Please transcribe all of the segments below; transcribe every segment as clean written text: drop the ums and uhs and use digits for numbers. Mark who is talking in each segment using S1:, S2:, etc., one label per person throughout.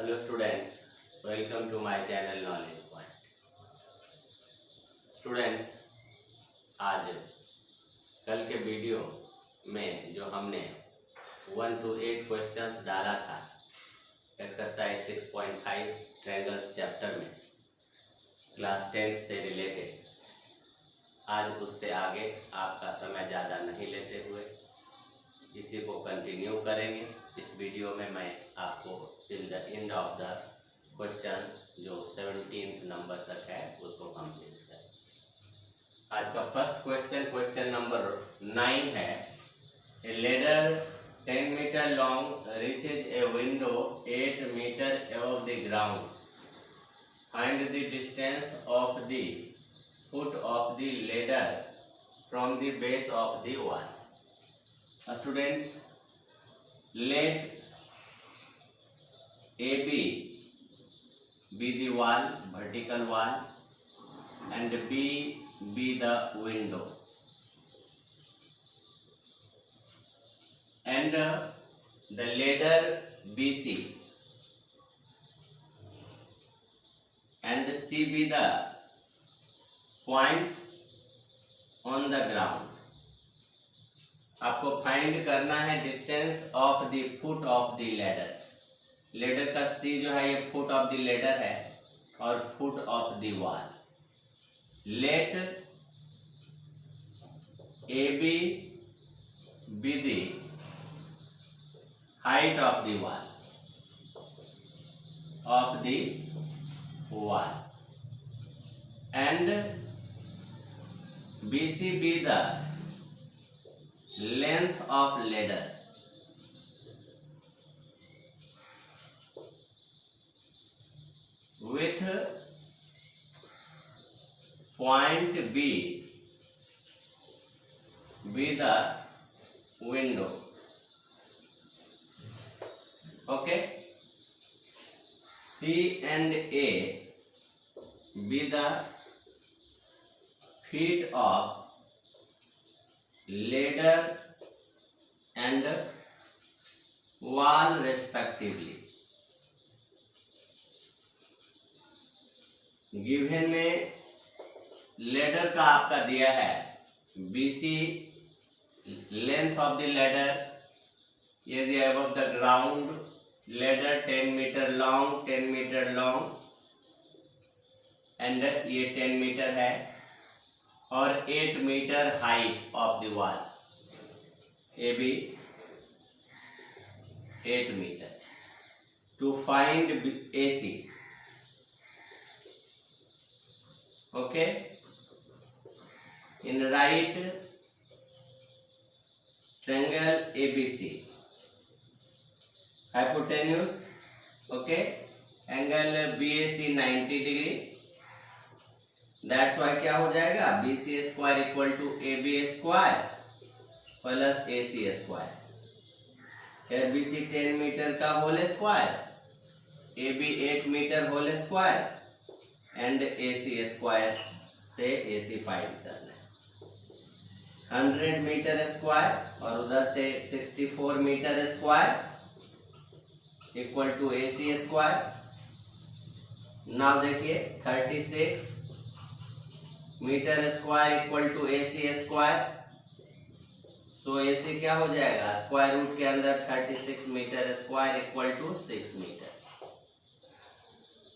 S1: Hello students, welcome to my channel knowledge point. Students, आज कल के वीडियो में जो हमने 1 to 8 क्वेश्चंस डाला था एक्सरसाइज 6.5 ट्रायंगल्स चैप्टर में क्लास 10 से रिलेटेड, आज उससे आगे आपका समय ज़्यादा नहीं लेते हुए इसी को कंटिन्यू करेंगे। इस वीडियो में मैं आपको till the end of the questions जो 17th नंबर तक है उसको कंप्लीट करें। आज का फर्स्ट क्वेश्चन नंबर 9 है। A ladder 10 metre long reaches a window 8 metre above the ground. Find the distance of the foot of the ladder from the base of the wall. Students, let AB be the wall, vertical wall, and B be the window, and the ladder BC and C be the point on the ground. आपको find करना है distance of the foot of the ladder. Ladder का सी जो है ये foot of the ladder है और foot of the wall. Let A B the height of the wall and B C be the length of ladder with point B be the window. Okay, C and A be the feet of ladder and wall respectively. Given में ladder का आपका दिया है BC, length of the ladder ये दिया above the ground, ladder 10 metre long and ये 10 metre है और 8 metre height of the wall, A B 8 metre. To find A C, okay, in right triangle ABC, hypotenuse, okay, angle BAC 90 degree. That's why क्या हो जाएगा, BC square equal to AB square plus AC square. फिर BC 10 metre का whole square, AB 8 metre whole square and AC square से AC find करना है। 100 metre square और उधर से 64 metre square equal to AC square. Now देखिए 36 metre square equal to AC square. So AC क्या हो जाएगा, स्क्वायर रूट के अंदर 36 metre square equal to 6 metre.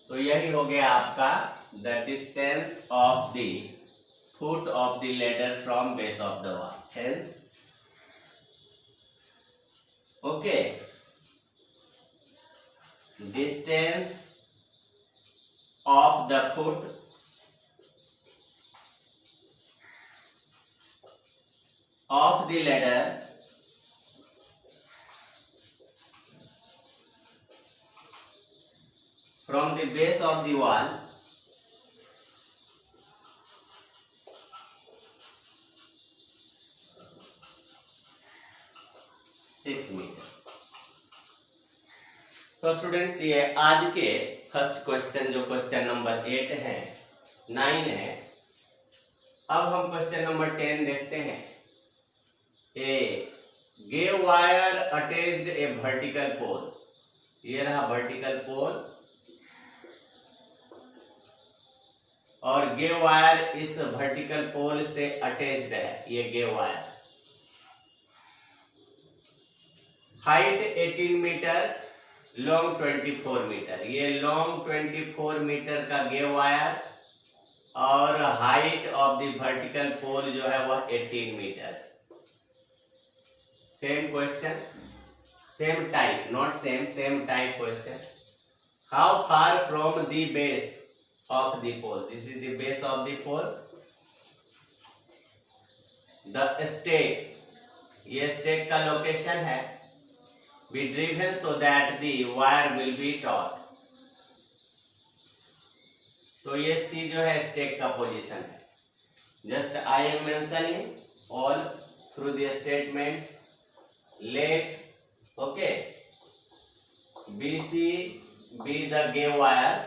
S1: तो यही हो गया आपका the distance of the foot of the ladder from base of the wall. Hence okay, distance of the foot of the ladder from the base of the wall six metre. तो students, ये आज के first question जो question number 9 है। अब हम question number 10 देखते हैं। A gay wire attached a vertical pole ये रहा वर्टिकल पोल और गे वायर इस वर्टिकल पोल से अटैच्ड है। ये guy wire height 18 metre, long 24 metre. ये लॉन्ग 24 मीटर का गे वायर और height of the vertical pole जो है वह 18 metre. Same question, same type, not same, same type question. How far from the base of the pole? This is the base of the pole. The stake, ये stake का location है, be driven so that the wire will be taut. तो ये C जो है stake का position है. Just I am mentioning all through the statement. Let okay BC be the gay wire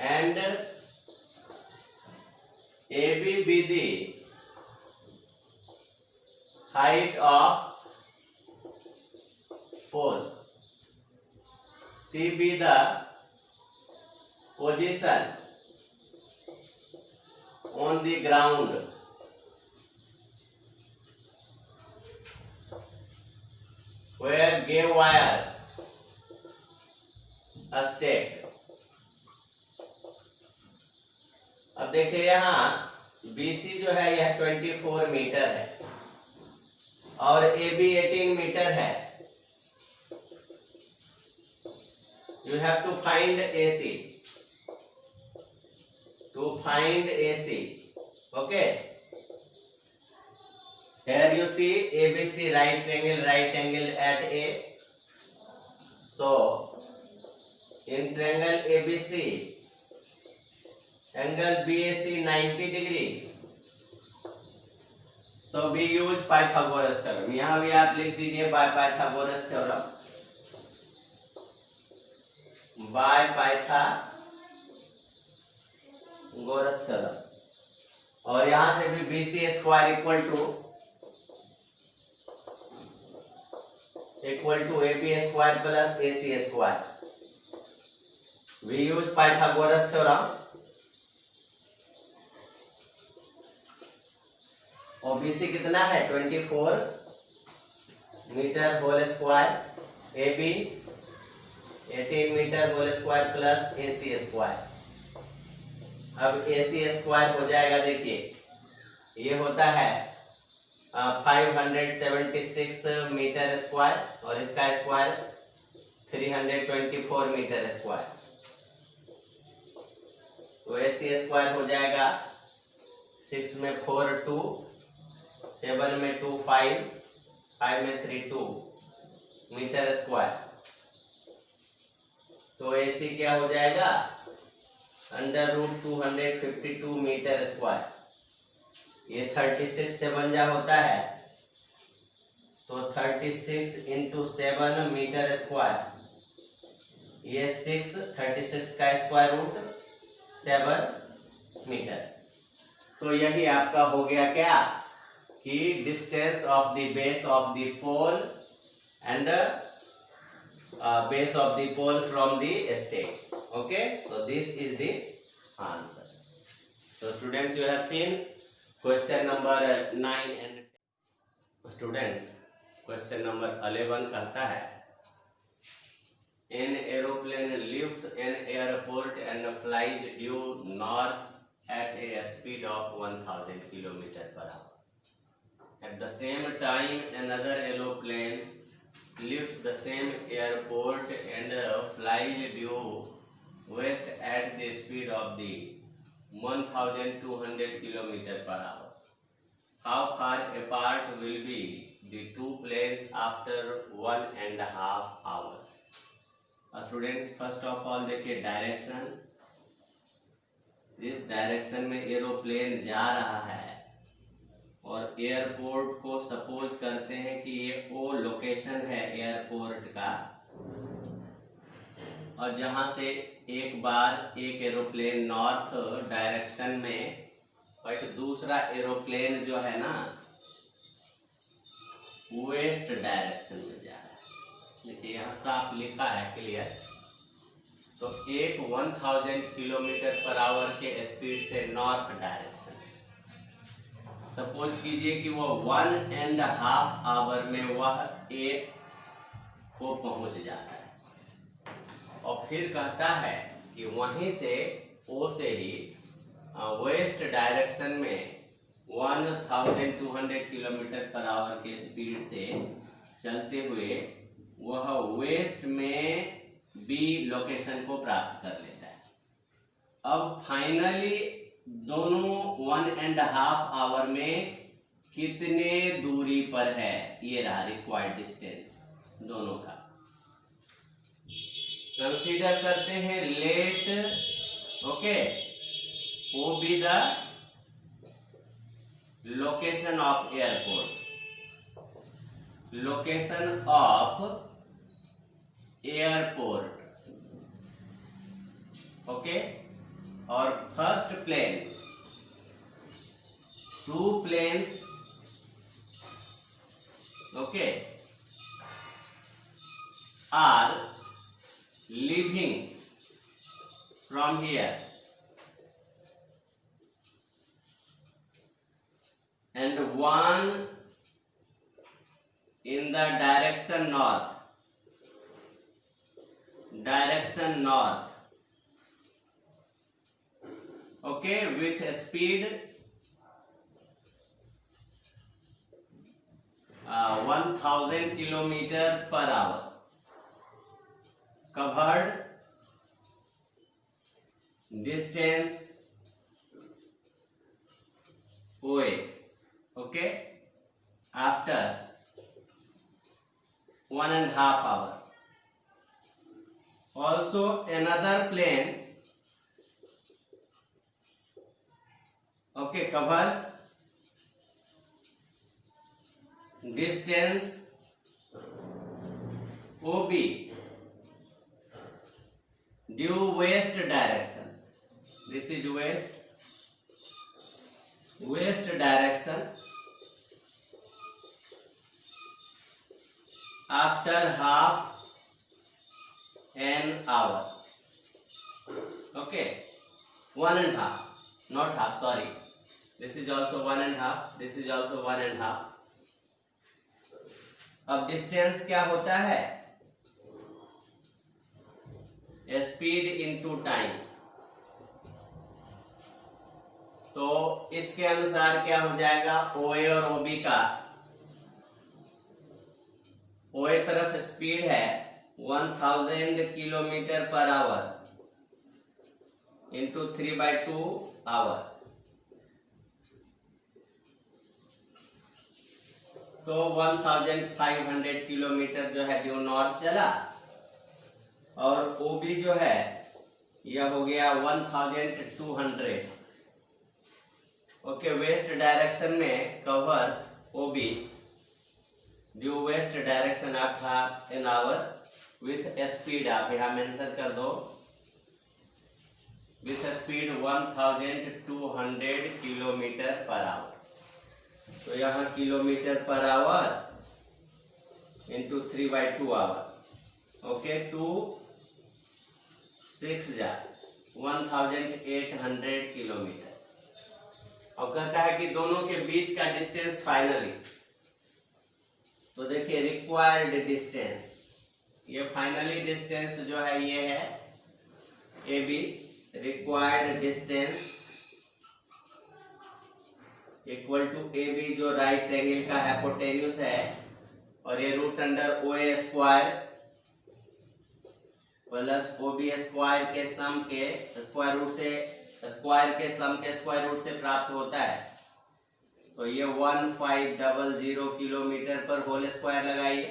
S1: and AB be the height of pole. C be the position on the ground. Where gay wire staked. अब देखिए यहाँ BC जो है यह 24 metre है और AB 18 metre है। You have to find AC. To find AC. Okay. Here you see ABC right angle at A. So in triangle ABC, angle BAC 90 degree. So we use Pythagoras theorem. यहाँ भी आप लिख दीजिए by Pythagoras theorem. By Pythagoras theorem. और यहाँ से भी BC square equal to AB square plus AC square. We use Pythagoras theorem. और BC कितना है 24 metre whole square, AB 18 metre whole square plus AC square. अब AC स्क्वायर हो जाएगा, देखिए ये होता है 576 मीटर स्क्वायर और इसका स्क्वायर 324 मीटर स्क्वायर. तो AC स्क्वायर हो जाएगा 6 में 4 2, 7 में 2 5, 5 में 3 2 मीटर स्क्वायर. तो AC क्या हो जाएगा √252 मीटर स्क्वायर. ये 36 से बंजा होता है तो 36 इंटू 7 मीटर स्क्वायर. ये 36 का स्क्वायर रूट 7 मीटर. तो यही आपका हो गया क्या कि distance of the base of the pole and base of the pole from the stake. Okay, so this is the answer. So students, you have seen question number 9 and 10. Students, question number 11 कहता है an aeroplane leaves an airport and flies due north at a speed of 1000 km/h. At the same time, another aeroplane leaves the same airport and flies due west at the speed of the 1200 km/h. How far apart will be the two planes after 1.5 hours? Students, first of all देखिए direction, जिस direction में aeroplane जा रहा है और airport को suppose करते हैं कि ये वो लोकेशन है एयरपोर्ट का, और जहां से एक बार एक एरोप्लेन नॉर्थ डायरेक्शन में, बट दूसरा एरोप्लेन जो है ना वेस्ट डायरेक्शन में जा रहा है। देखिए यहाँ साफ लिखा है क्लियर। तो एक 1000 किलोमीटर पर आवर के स्पीड से नॉर्थ डायरेक्शन, सपोज कीजिए कि वो 1.5 आवर में वह ए को पहुंच जाता है और फिर कहता है कि वहीं से ओ से ही वेस्ट डायरेक्शन में 1200 किलोमीटर पर आवर के स्पीड से चलते हुए वह वेस्ट में बी लोकेशन को प्राप्त कर लेता है। अब फाइनली दोनों 1.5 आवर में कितने दूरी पर है, ये रहा रिक्वायर्ड डिस्टेंस दोनों का। कंसीडर करते हैं लेट ओके वो be the location of airport, location of airport okay. और first plane, 2 planes okay are leaving from here and one in the direction north okay with a speed 1000 kilometer per hour, covered distance OA okay after 1.5 hour. Also another plane okay covers distance OB due west direction. This is west direction after half an hour okay 1.5 not half sorry, this is also 1.5, this is also 1.5. अब distance क्या होता है, speed into time. तो इसके अनुसार क्या हो जाएगा, OA और OB का, OA तरफ स्पीड है 1000 kilometre per hour into 3/2 our. तो 1500 किलोमीटर जो है ड्यू नॉर्थ चला और OB जो है यह हो गया 1200 ओके वेस्ट डायरेक्शन में covers OB due west direction of half an hour with speed आप यहाँ मेंशन कर दो with speed 1200 kilometre per hour. तो यहाँ kilometre per hour into 3/2 hour okay 2 6 जा 1800 किलोमीटर। और कहता है कि दोनों के बीच का डिस्टेंस फाइनली, तो देखिए रिक्वायर्ड डिस्टेंस, ये फाइनली डिस्टेंस जो है ये है AB, required distance equal to AB जो राइट एंगल का हाइपोटेन्यूज है और ये root under OA square plus OB square के सम के स्क्वायर रूट से स्क्वायर के सम के स्क्वायर रूट से प्राप्त होता है। तो ये 1500 किलोमीटर पर होल स्क्वायर लगाइए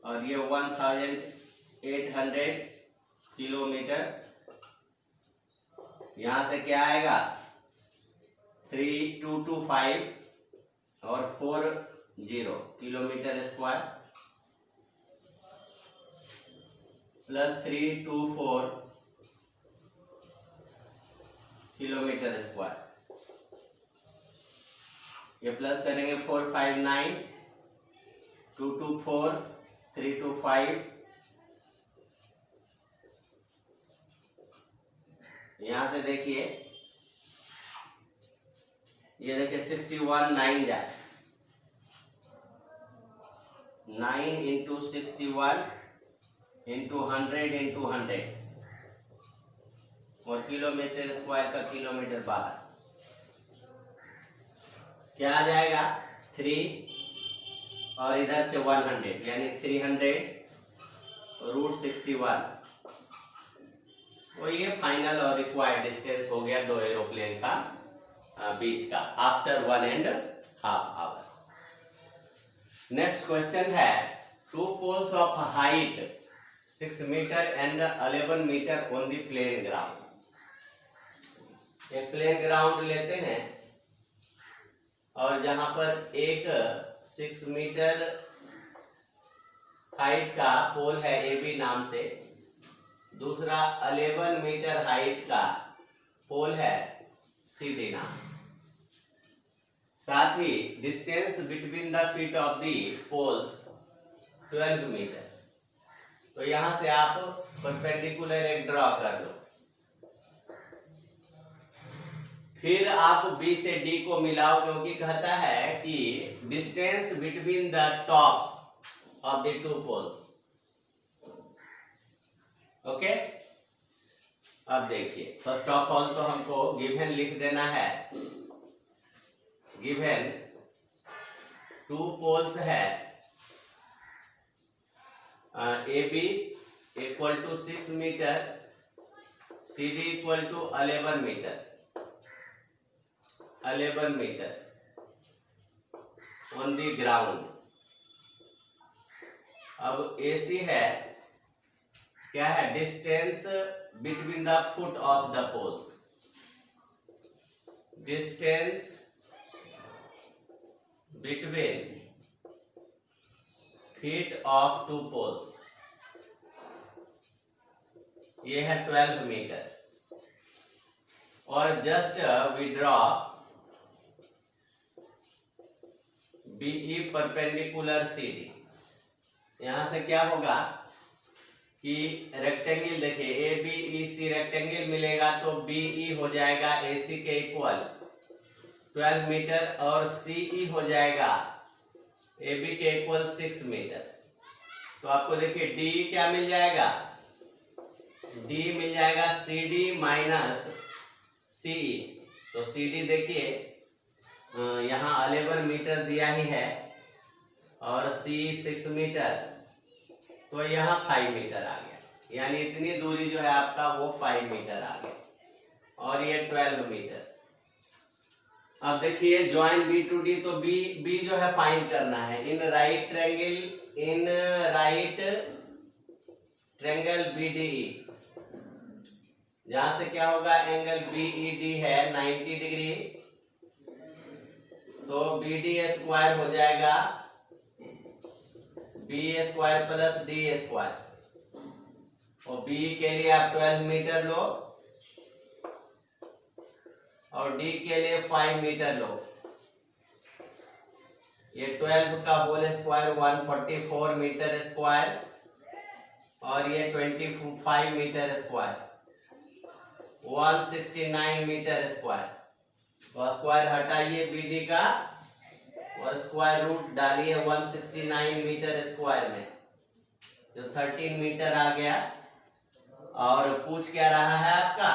S1: और ये 1800 किलोमीटर, यहां से क्या आएगा 3225 और 40 kilometre square plus 324 kilometre square, ये प्लस करेंगे 459 2 to 4, 3 to 5, यहां से देखिए, ये देखिए 61 9 जाए, 9 इंटू 61 इंटू 100 इंटू 100, और किलोमीटर स्क्वायर का किलोमीटर बाहर क्या आ जाएगा 3 और इधर से 100 यानी 300 रूट 61। और ये फाइनल और रिक्वायर्ड डिस्टेंस हो गया दो एरोप्लेन का बीच का आफ्टर 1.5 आवर। नेक्स्ट क्वेश्चन है, two poles of height 6 metre and 11 metre on the plane ground. एक प्लेन ग्राउंड लेते हैं और जहां पर एक 6 मीटर हाइट का पोल है ए बी नाम से, दूसरा 11 मीटर हाइट का पोल है सी डी नाम से। साथ ही distance between the feet of the poles 12 metre. तो यहां से आप परपेंडिकुलर एक ड्रॉ कर लो, फिर आप बी से डी को मिलाओ, क्योंकि कहता है कि distance between the tops of the two poles. Okay, अब देखिए फर्स्ट ऑफ ऑल तो हमको गिवन लिख देना है। गिवन टू पोल्स है A B equal to 6 metre, C D equal to 11 metre, 11 metre on the ground. अब AC है, क्या है, distance between the foot of the poles, distance between feet of two poles, ये है 12 metre. और just we draw BE perpendicular CD। यहां से क्या होगा कि रेक्टेंगल देखिए ABEC रेक्टेंगल मिलेगा तो BE हो जाएगा AC के इक्वल 12 मीटर और CE हो जाएगा AB के इक्वल 6 मीटर। तो आपको देखिए DE क्या मिल जाएगा, D मिल जाएगा CD माइनस CE। तो CD देखिए यहाँ 11 मीटर दिया ही है और CE 6 मीटर, तो यहाँ 5 मीटर आ गया, यानी इतनी दूरी जो है आपका वो 5 मीटर आ गया और ये 12 मीटर। अब देखिए ज्वाइन B टू D, तो B जो है फाइंड करना है। इन राइट ट्रेंगल BDE, जहां से क्या होगा एंगल BED है 90 डिग्री, तो BD स्क्वायर हो जाएगा B square plus D square, और B के लिए आप 12 मीटर लो और D के लिए 5 मीटर लो। ये 12 का होल स्क्वायर 144 मीटर स्क्वायर और ये 25 मीटर स्क्वायर 169 मीटर स्क्वायर। तो स्क्वायर हटाइए BD का और स्क्वायर रूट डालिए 169 मीटर स्क्वायर में, जो 13 मीटर आ गया। और पूछ क्या रहा है आपका,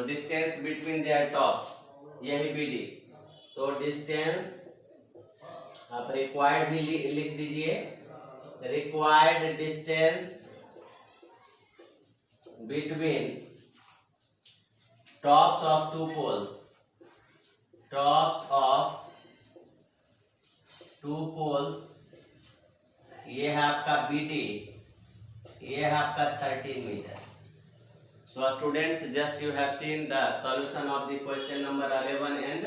S1: डिस्टेंस बिटवीन देयर टॉप्स, यही BD। तो डिस्टेंस आप रिक्वायर्ड भी लिख दीजिए, required distance between tops of two poles, tops of two poles, ये है आपका BD, ये है आपका 13 metre. So students, just you have seen the solution of the question number 11 and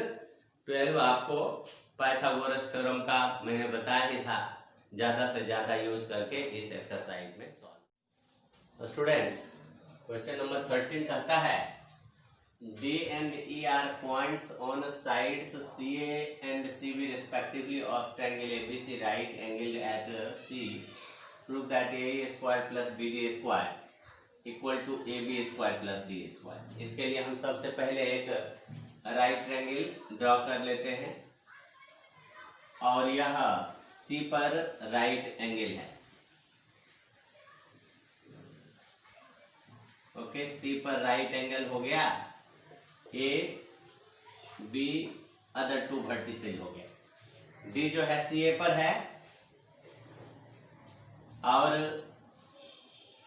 S1: 12। आपको पाइथागोरस थ्योरम का मैंने बताया ही था, ज्यादा से ज्यादा यूज करके इस एक्सरसाइज में सॉल्व। स्टूडेंट्स, क्वेश्चन नंबर 13 कहता है D and E are points on sides CA and CB respectively of triangle ABC right angled at C. Prove that AE square plus BD square equal to AB square plus D square. इसके लिए हम सबसे पहले एक right triangle draw कर लेते हैं और यह C पर राइट एंगल है। ओके, C पर राइट एंगल हो गया, A B other two vertices हो गया। D जो है CA पर है और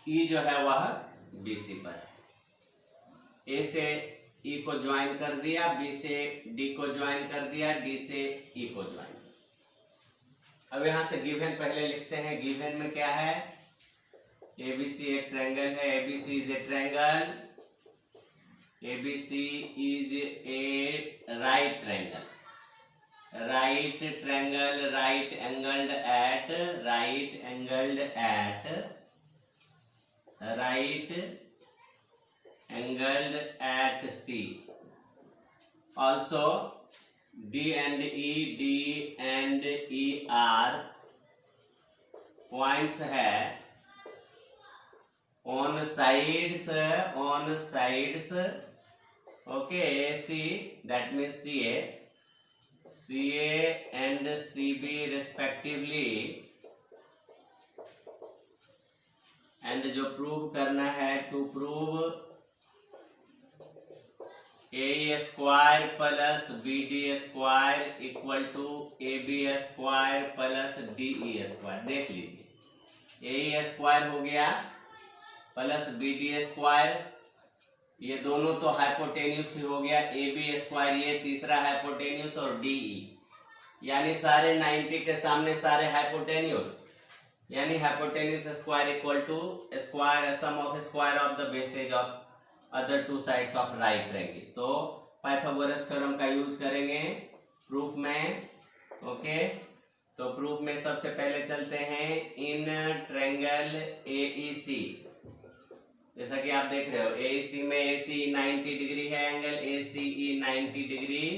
S1: E जो है वह BC पर है। A से E को ज्वाइन कर दिया, B से D को ज्वाइन कर दिया, D से E को ज्वाइन। अब यहां से गिवन पहले लिखते हैं। गिवन में क्या है? ABC एक ट्रायंगल है, ABC is a triangle, ABC is a right triangle, right triangle, right angled at, right angled at, right angled at C. Also D and E are points है on sides, okay, AC that means CA and CB respectively, and जो prove करना है, to prove AE square plus BD square equal to AB square plus DE square. देख लीजिए, AE square हो गया plus BD square, ये दोनों तो हाइपोटेन्यूस ही हो गया, AB स्क्वायर ये तीसरा हाइपोटेन्यूस और DE, यानी सारे 90 के सामने सारे हाइपोटेन्यूस, यानी hypotenuse square equal to square sum of square of the bases of other two sides of right triangle. तो पाइथागोरस थ्योरम का यूज करेंगे प्रूफ में। ओके, तो प्रूफ में सबसे पहले चलते हैं। इन ट्रायंगल AEC, जैसा कि आप देख रहे हो, AEC में AC 90 डिग्री है, एंगल ACE 90 डिग्री,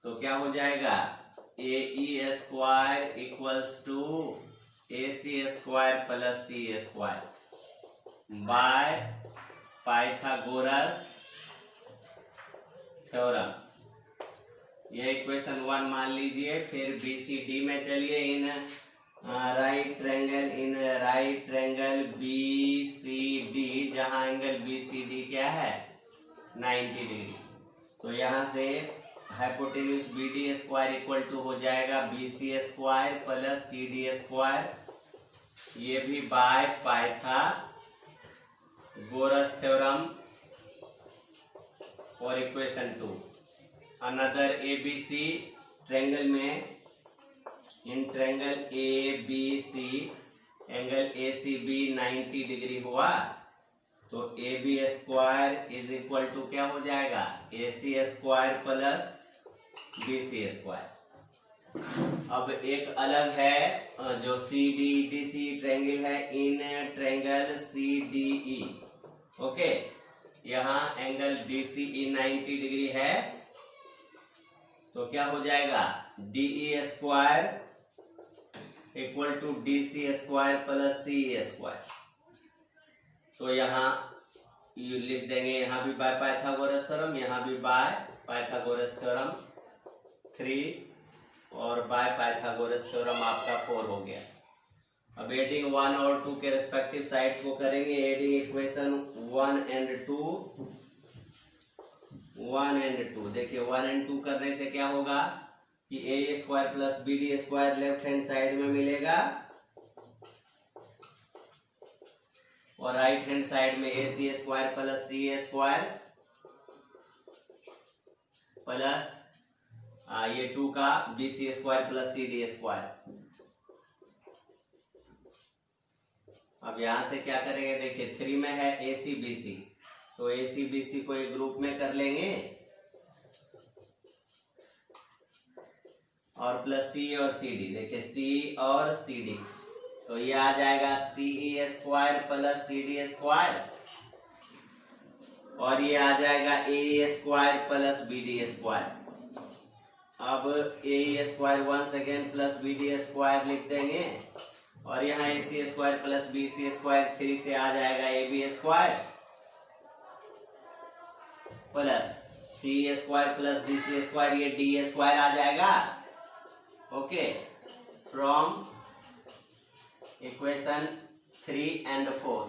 S1: तो क्या हो जाएगा? AE square equals to AC square plus CA square by Pythagoras theorem. ये इक्वेशन 1 मान लीजिए। फिर BCD में चलिए। इन राइट ट्रायंगल BCD, जहां एंगल BCD क्या है? 90 डिग्री। तो यहां से hypotenuse BD square equal to हो जाएगा BC square plus CD square, ये भी बाय पाइथागोरस थ्योरम। और इक्वेशन 2, अनदर ABC ट्रायंगल में, in triangle ABC angle ACB 90 degree हुआ, तो AB square is equal to क्या हो जाएगा? AC square plus BC square. अब एक अलग है जो CDEC ट्रायंगल है, इन ट्रायंगल CDE। ओके, यहाँ एंगल DCE 90 डिग्री है, तो क्या हो जाएगा? DE square equal to DC square plus CE square. तो यहाँ ये लिख देंगे, यहाँ भी बाय पाइथागोरस थ्योरम, यहाँ भी बाय पाइथागोरस थ्योरम 3 और बाय पाइथागोरस थ्योरम आपका 4 हो गया। अब एडिंग 1 और 2 के रेस्पेक्टिव साइड्स को करेंगे। Adding equation 1 and 2। देखिए 1 एंड 2 करने से क्या होगा कि A square plus BD square left hand side में मिलेगा और राइट हैंड साइड में AC square plus CA square plus ये 2 का BC square plus CD square. अब यहां से क्या करेंगे? देखिए 3 में है ACBC, तो ACBC को एक ग्रुप में कर लेंगे और प्लस C और CD। देखिए C और CD, तो ये आ जाएगा CE square plus CD square और ये आ जाएगा A square plus B D square. अब A square once again plus B D square लिख देंगे, और यहाँ A C square plus B C square 3 से आ जाएगा A B square plus C square plus D C square, ये D square आ जाएगा। Okay, from equation 3 and 4।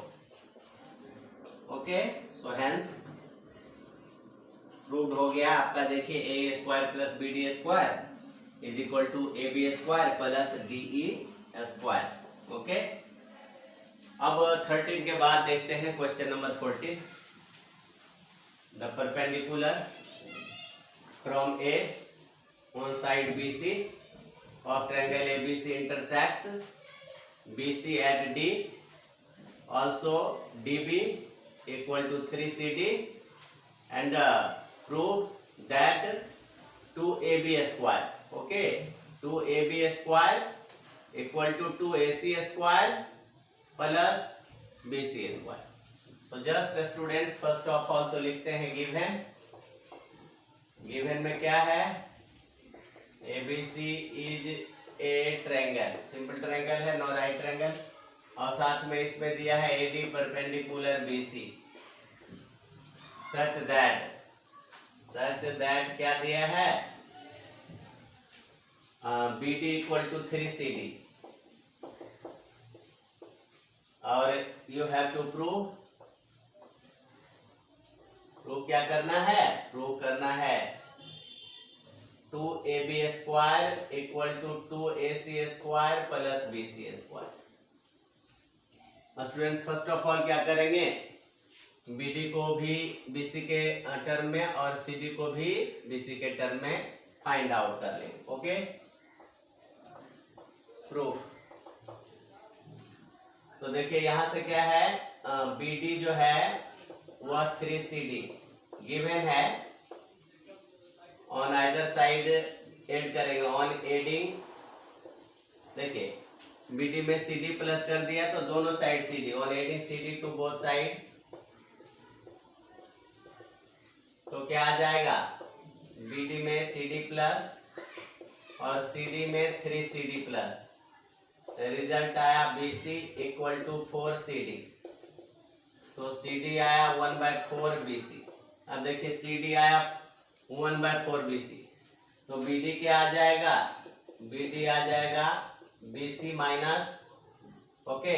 S1: Okay, so hence proved हो गया आपका। देखिए A square plus B D square is equal to A B square plus D E square. Okay, अब 13 के बाद देखते हैं question number 14। The perpendicular from A on side B C of triangle A B C intersects B C at D, also D B equal to 3CD, and prove that 2AB square, okay, 2AB square equal to 2AC square plus BC square। तो just students first of all तो लिखते हैं given. Given में क्या है, ABC is a triangle, simple triangle है, no right triangle, और साथ में इसमें दिया है AD perpendicular BC such that क्या दिया है, BD इक्वल टू 3CD, और यू हैव टू प्रूव क्या करना है, प्रूव करना है 2AB square equal to 2AC square plus BC square. Students first of all क्या करेंगे, BD को भी BC के टर्म में और CD को भी BC के टर्म में फाइंड आउट कर लेंगे। Okay, proof. तो देखिए यहां से क्या है, BD जो है वह 3CD गिवन है, ऑन आइदर साइड ऐड करेंगे, ऑन एडिंग। देखिए BD में CD प्लस कर दिया तो दोनों side CD, on adding CD to both sides, तो क्या आ जाएगा, BD में CD प्लस और CD में 3CD प्लस, रिजल्ट आया BC इक्वल टू 4CD, तो CD आया 1/4 BC। अब देखिए CD आया 1/4 BC, तो BD क्या आ जाएगा, BD आ जाएगा BC minus, okay,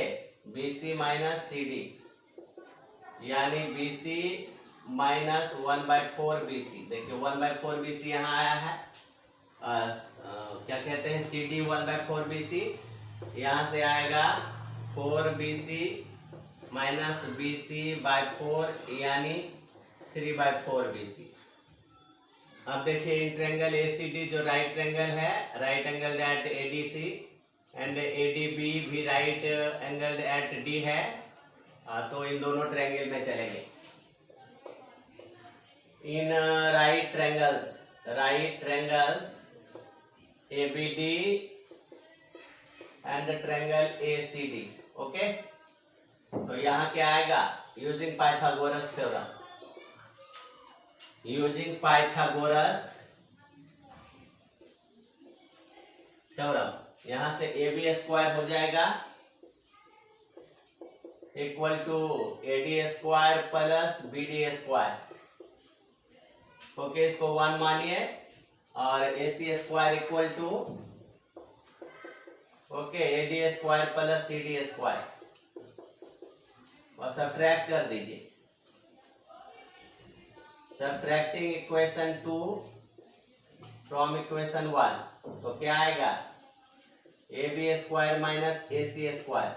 S1: BC minus CD, यानी BC माइनस 1/4 BC। देखिए 1/4 BC यहाँ आया है, क्या कहते हैं, CD 1/4 BC, यहाँ से आएगा 4 BC माइनस BC/4 यानी 3/4 BC। अब देखिए इन ट्रायंगल ACD जो राइट ट्रायंगल है, right angle at ADC and ADB भी राइट एंगल एट D है, तो इन दोनों ट्रायंगल में चलेंगे। In right triangles ABD and triangle ACD। Okay, तो यहाँ क्या आएगा, यूजिंग पाइथागोरस थ्योरम, यहां से AB स्क्वायर हो जाएगा equal to AD square plus BD square. Okay, इसको 1 मानिए, और AC square equal to, okay, AD square plus CD square, और सब्ट्रैक्ट कर दीजिए। सब्ट्रैक्टिंग इक्वेशन 2 फ्रॉम इक्वेशन 1, तो क्या आएगा, AB square minus AC square.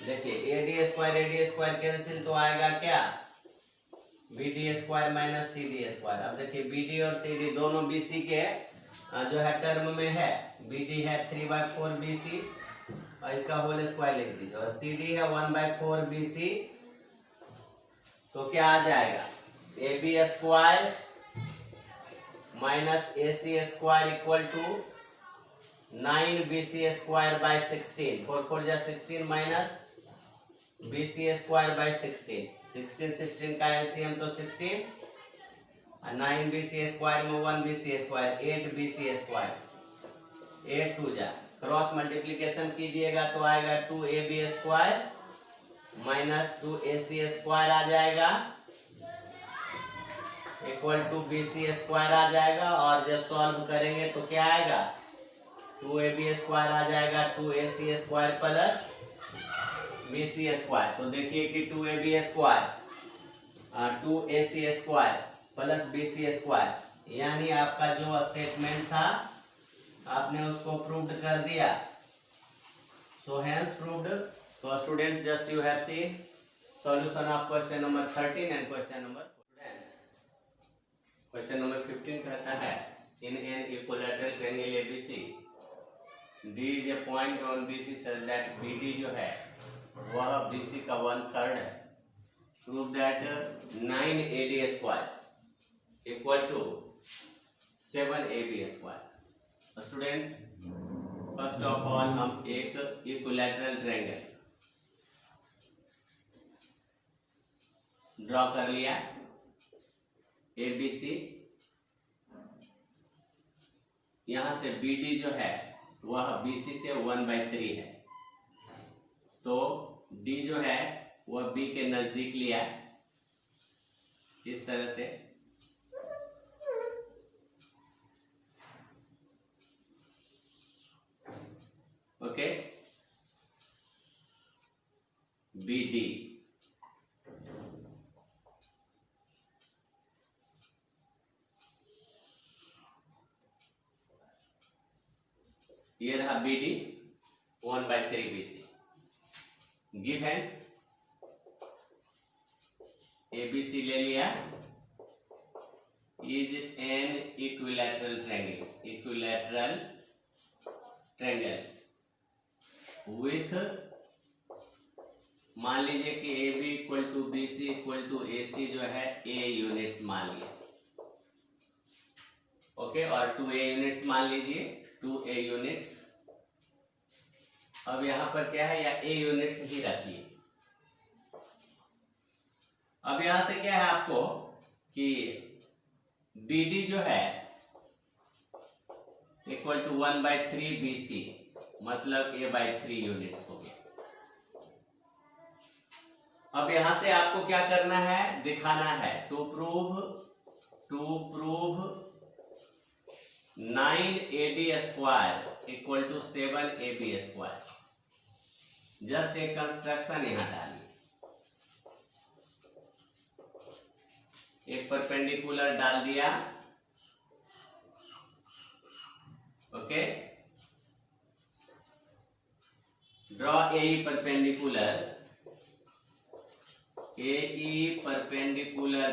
S1: देखिए AD स्क्वायर कैंसिल, तो आएगा क्या, BD square minus CD square. अब देखिए BD और CD दोनों BC के जो है टर्म में है, BD है 3/4 BC और इसका होल स्क्वायर लिख दीजिए, और CD है 1/4 BC, तो क्या आ जाएगा, AB square minus AC square equal to 9 BC square by 16, 4 4 जा 16 माइनस BC स्क्वायर बाई 16, 16 का एलसीएम तो 16, 9 BC स्क्वायर में 1 BC स्क्वायर, 8 BC स्क्वायर, 8 2 जा, क्रॉस मल्टीप्लीकेशन कीजिएगा तो आएगा 2AB square minus 2AC square आ जाएगा इक्वल टू BC स्क्वायर आ जाएगा। और जब सॉल्व करेंगे तो क्या आएगा, 2AB स्क्वायर आ जाएगा, 2AC square plus BC square. तो देखिए कि 2AB square 2AC square plus BC square, यानी आपका जो स्टेटमेंट था आपने उसको प्रूव्ड कर दिया। So hence proved. So student just you have seen solution of question number 13 and question number students question number 15 कहता है in an equilateral triangle ABC D is a point on BC such that BD जो है वह BC का 1/3 है। Prove that 9AD square equal to 7AB square. Students first of all हम एक equilateral triangle draw कर लिया ABC। यहां से BD जो है वह BC से 1/3 है, तो D जो है वह B के नजदीक लिया इस तरह से। ओके, BD ये रहा BD 1/3 BC। गिवन ABC ले लिया is an equilateral triangle with, मान लीजिए कि AB equal to BC equal to AC जो है A यूनिट्स मान लिया। ओके, और 2A यूनिट्स मान लीजिए, 2A यूनिट्स। अब यहां पर क्या है, या A यूनिट्स ही रखिए। अब यहां से क्या है आपको कि BD जो है इक्वल टू 1/3 BC, मतलब A/3 यूनिट्स हो गया। अब यहां से आपको क्या करना है, दिखाना है to prove 9AD square equal to 7AB square. Just एक कंस्ट्रक्शन यहां डालिए, एक परपेंडिकुलर डाल दिया। Okay, draw AE perpendicular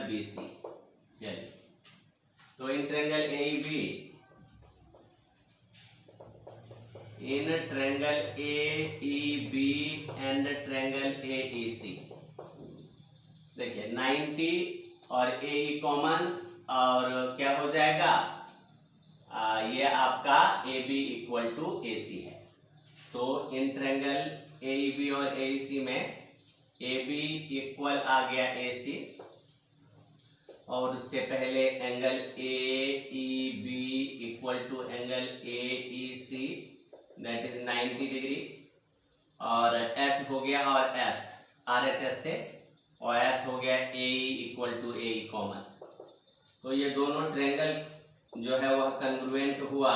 S1: BC। चलिए, तो इन triangle AEB, in triangle AEB and triangle AEC, देखिए 90 और AE कॉमन, और क्या हो जाएगा, ये आपका AB इक्वल टू AC है। तो इन ट्रायंगल AEB और AEC में AB इक्वल आ गया AC, और उससे पहले angle AEB equal to angle AEC that is 90 degree, और H हो गया और S RHS से, और S हो गया AE equal to AE common. तो ये दोनों ट्रायंगल जो है वह कंग्रुएंट हुआ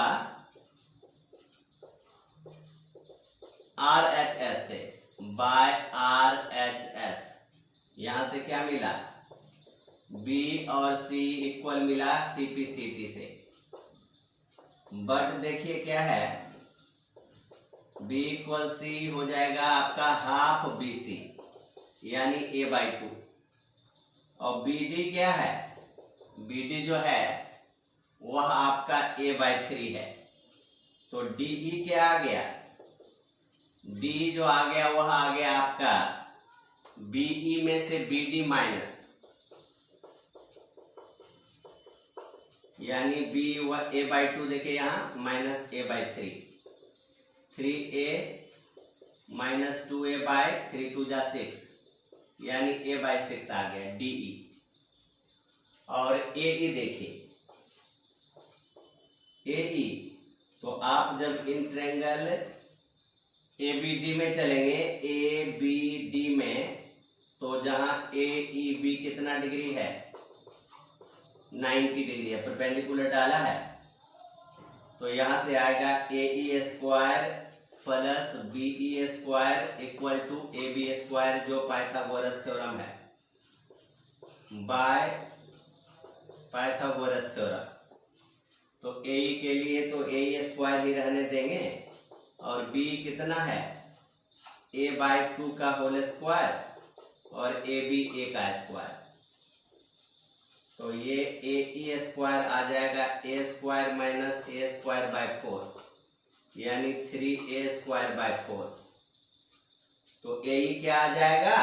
S1: RHS से, बाय RHS। यहां से क्या मिला, B और C इक्वल मिला CPCT से। बट देखिए क्या है, B इक्वल C हो जाएगा आपका हाफ BC यानी A/2, और BD क्या है, BD जो है वह आपका A/3 है। तो DE क्या आ गया, D जो आ गया वह आ गया आपका BE में से BD माइनस, यानी B A/2 देखिए यहाँ माइनस A/3, 3A -2a/3 2 जा 6, यानी a/6 आ गया DE। और AE देखिए, AE तो आप जब इन ट्रायंगल ABD में चलेंगे, ABD में, तो जहां AEB कितना डिग्री है, 90 डिग्री है, परपेंडिकुलर डाला है, तो यहां से आएगा AE square plus BE square equal to AB square, जो पाइथागोरस थ्योरम है, बाय पाइथागोरस थ्योरम। तो AE के लिए तो AE स्क्वायर ही रहने देंगे, और B कितना है, A/2 का होल स्क्वायर और AB A का स्क्वायर, तो ये AE स्क्वायर आ जाएगा A square minus A square by 4, यानी 3A स्क्वायर बाय 4। तो AE क्या आ जाएगा,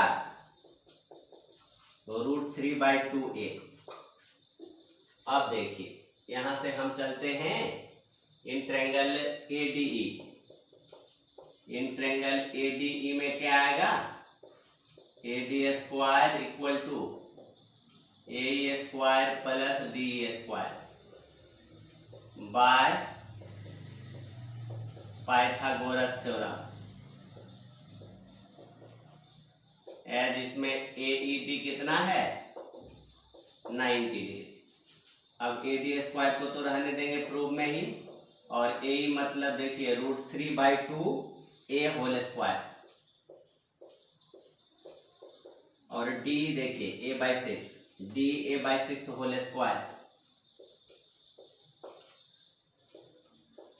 S1: √3/2A। अब देखिए, यहां से हम चलते हैं इन ट्रायंगल ADE। इन ट्रायंगल ADE में क्या आएगा, AD square equal to AE square plus DE square by Pythagoras theorem, as इसमें AED कितना है, 90 डिग्री। अब AD स्क्वायर को तो रहने देंगे प्रूफ में ही, और AE मतलब देखिए √3/2A होल स्क्वायर, और D देखिए A/6, D A/6 whole square,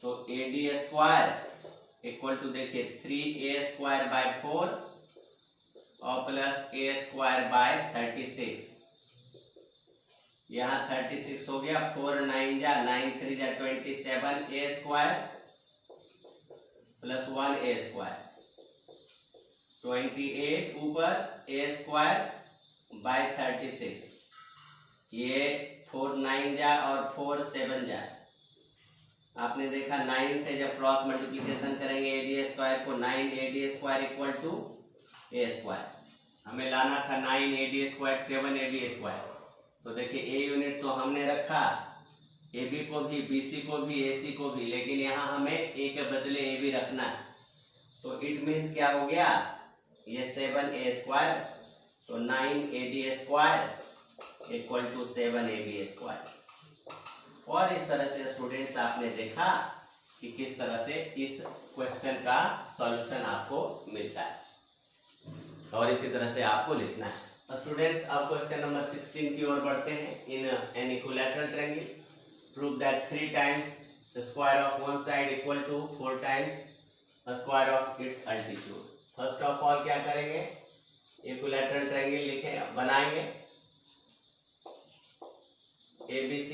S1: तो AD स्क्वायर इक्वल टू देखिए 3A स्क्वायर बाय 4 और प्लस A स्क्वायर बाय 36। यहाँ 36 हो गया, 4 9 जा 9 3 जा 27, A square plus 1A square 28 ऊपर A स्क्वायर बाय 36, ये 4 9 जा और 4 7 जा। आपने देखा 9 से जब क्रॉस मल्टीप्लिकेशन करेंगे AD स्क्वायर को, 9AD square equal to A square, हमें लाना था 9AD स्क्वायर 7AD स्क्वायर। तो देखिए A यूनिट तो हमने रखा, AB को भी, BC को भी, AC को भी, लेकिन यहाँ हमें A के बदले AB रखना है। तो इट मीन्स क्या हो गया, ये 7A स्क्वायर, तो 9AD square equal to 7AB square. और इस तरह से स्टूडेंट्स आपने देखा कि किस तरह से इस क्वेश्चन का सॉल्यूशन आपको मिलता है, और इसी तरह से आपको लिखना है। स्टूडेंट्स अब क्वेश्चन नंबर 16 की ओर बढ़ते हैं। In an equilateral triangle prove that 3 times the square of one side equal to 4 times the square of its altitude. First of all क्या करेंगे, इक्विलैटरल ट्रायंगल लिखे बनाएंगे ABC,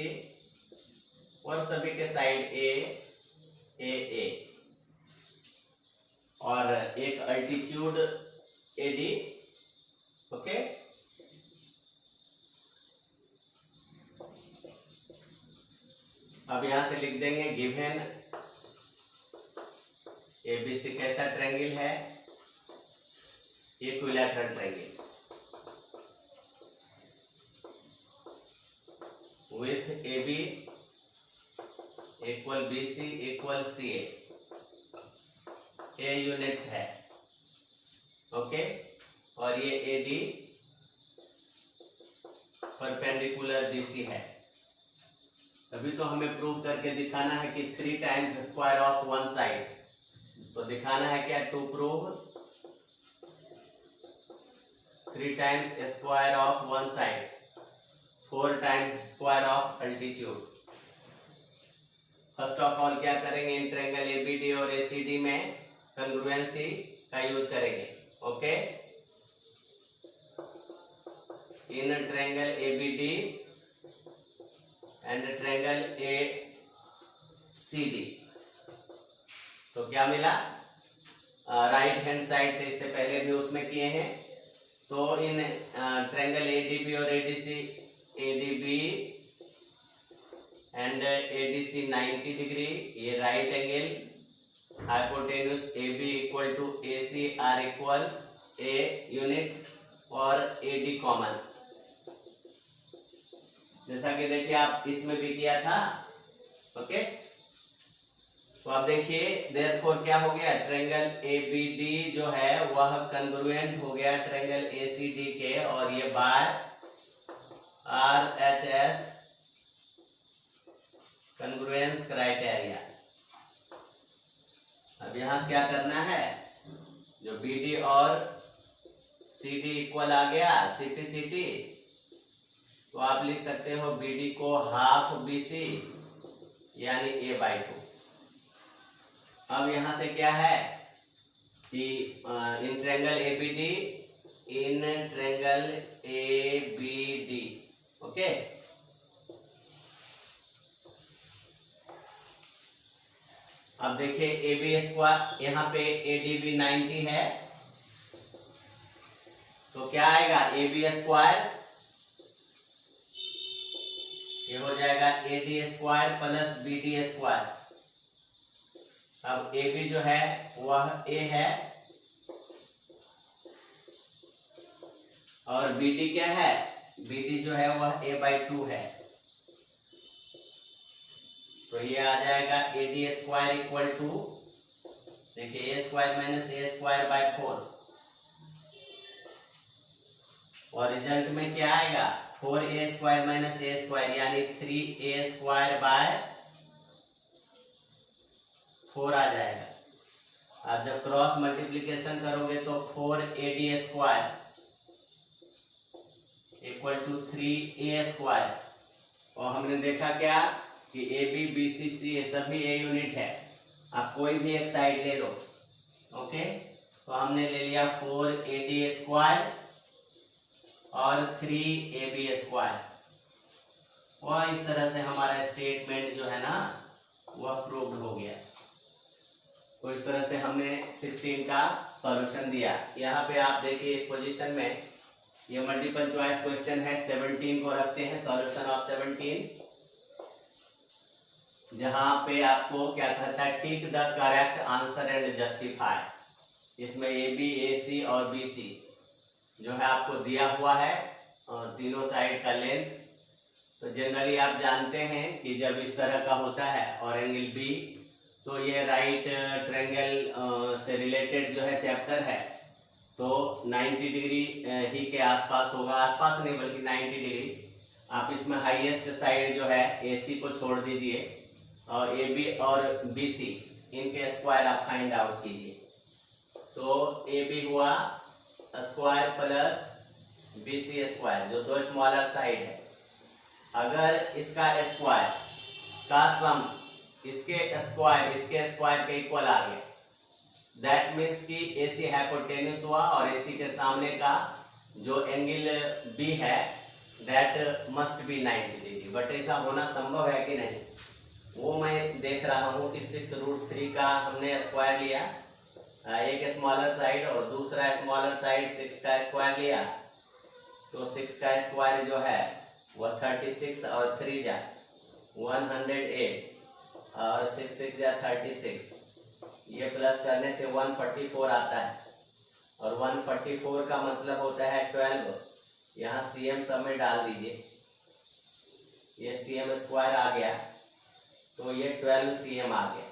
S1: और सभी के साइड A और एक अल्टीट्यूड AD। ओके, अब यहां से लिख देंगे गिवन ABC कैसा ट्रायंगल है, equilateral triangle with AB equal BC equal CA, A units है। ओके, और ये AD परपेंडिकुलर BC है। अभी तो हमें प्रूव करके दिखाना है कि 3 times square of one side, तो दिखाना है क्या, to prove 3 times square of one side 4 times square of altitude. First of all क्या करेंगे, इन ट्रायंगल ABD और ACD में कंग्रुएंसी का यूज करेंगे। Okay, in triangle ABD and triangle ACD, तो क्या मिला, राइट हैंड साइड से, इससे पहले भी उसमें किए हैं। तो इन ट्रायंगल ADB और ADB एंड ADC 90 डिग्री, ये right angle hypotenuse A B equal to A C are equal a unit और ए डी कॉमन, जैसा कि देखिए आप इसमें भी किया था। ओके, तो अब देखिए देयरफॉर क्या हो गया, ट्रायंगल ए बी डी जो है वह कंग्रुएंट हो गया ट्रायंगल ए सी डी के, और ये by R H S congruence criteria. अब यहां से क्या करना है, जो बी डी और सी डी इक्वल आ गया सीपीसीटी, तो आप लिख सकते हो बी डी को हाफ बी सी यानी ए बाई 2। अब यहां से क्या है कि in triangle A B D, in triangle A B D, okay. अब देखिए ए बी स्क्वायर, यहाँ पे ए डी बी 90 है, तो क्या आएगा ए बी स्क्वायर, ये हो जाएगा A D square plus B D square. अब ए बी जो है वह ए है और बी डी क्या है, बी डी जो है वह ए बाई 2 है, तो ये आ जाएगा A D square equal to, देखिए A square minus A square by 4, और रिजल्ट में क्या आएगा 4a square minus A square यानी 3a स्क्वायर बाय 4 आ जाएगा। अब जब क्रॉस मल्टीप्लिकेशन करोगे तो 4ad square equal to 3a square, और हमने देखा क्या कि ए बी बी सी सी ये सभी ए यूनिट है, आप कोई भी एक साइड ले लो। ओके, तो हमने ले लिया 4ad स्क्वायर और 3ab स्क्वायर, और इस तरह से हमारा स्टेटमेंट जो है ना वह प्रूव्ड हो गया। तो इस तरह से हमने 16 का सॉल्यूशन दिया। यहाँ पे आप देखिए इस पोजीशन में ये मल्टीपल चॉइस क्वेश्चन है, 17 को रखते हैं सॉल्यूशन ऑफ 17, जहां पे आपको क्या कहता है tick the correct answer and justify. इसमें ए बी ए सी और बी सी जो है आपको दिया हुआ है, तीनों साइड का लेंथ। तो जनरली आप जानते हैं कि जब इस तरह का होता है और एंगल बी, तो ये राइट ट्रायंगल से रिलेटेड जो है चैप्टर है, तो 90 डिग्री ही के आसपास होगा, आसपास नहीं बल्कि 90 डिग्री। आप इसमें हाईएस्ट साइड जो है ए सी को छोड़ दीजिए और ए बी और बी सी इनके स्क्वायर आप फाइंड आउट कीजिए। तो ए बी हुआ square plus B C square, जो दो स्मॉलर साइड है, अगर इसका स्क्वायर का सम इसके स्क्वायर के इक्वल आ गया, दैट मीन्स कि ए सी हाइपोटेन्यूस हुआ और ए सी के सामने का जो एंगल बी है that must be 90 degree. But ऐसा होना संभव है कि नहीं, वो मैं देख रहा हूँ कि 6√3 का हमने स्क्वायर लिया, एक स्मॉलर साइड और दूसरा स्मॉलर साइड 6 का स्क्वायर लिया, तो 6 का स्क्वायर जो है वह 36 और 3 जा 108 और 6 जा 36, ये प्लस करने से 144 आता है, और 144 का मतलब होता है 12। यहाँ CM सब में डाल दीजिए, ये CM स्क्वायर आ गया, तो ये 12 CM आ गया,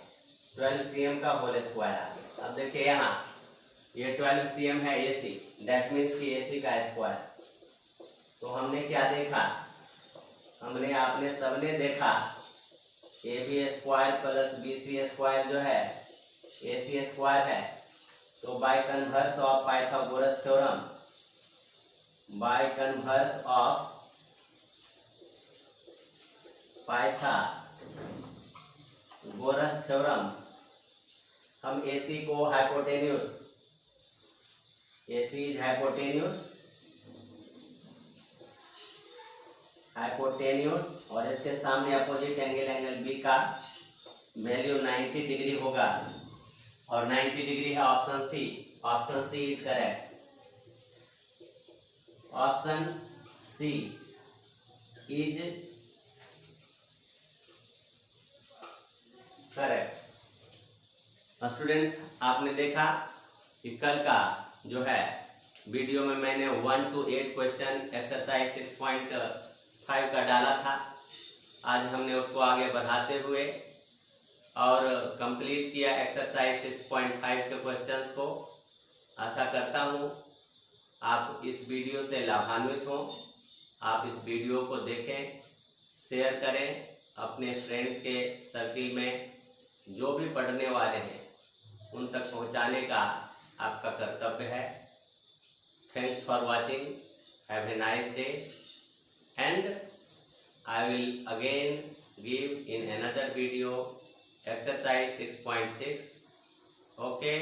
S1: 12 CM का होल स्क्वायर आ गया। अब देखिए यहाँ ये 12 CM है AC, दैट मीन्स कि AC का स्क्वायर। तो हमने क्या देखा, हमने आपने सबने देखा AB square plus BC square जो है AC स्क्वायर है, तो by converse of Pythagoras theorem, by converse of Pythagoras theorem हम AC को हाइपोटेन्यूस, AC इज हाइपोटेन्यूस और इसके सामने अपोजिट एंगल B का वैल्यू 90 डिग्री होगा, और 90 डिग्री है option C। Option C is correct, option C is correct. Students, आपने देखा कि कल का जो है वीडियो में मैंने 1 to 8 क्वेश्चन एक्सरसाइज 6.5 का डाला था। आज हमने उसको आगे बढ़ाते हुए और कंप्लीट किया एक्सरसाइज 6.5 के क्वेश्चंस को। आशा करता हूँ आप इस वीडियो से लाभान्वित हों। आप इस वीडियो को देखें, शेयर करें, अपने फ्रेंड्स के सर्किल में जो भी पढ़ने वाले हैं उन तक पहुंचाने का आपका कर्तव्य है। Thanks for watching, have a nice day, and I will again give in another video exercise 6.6. Okay.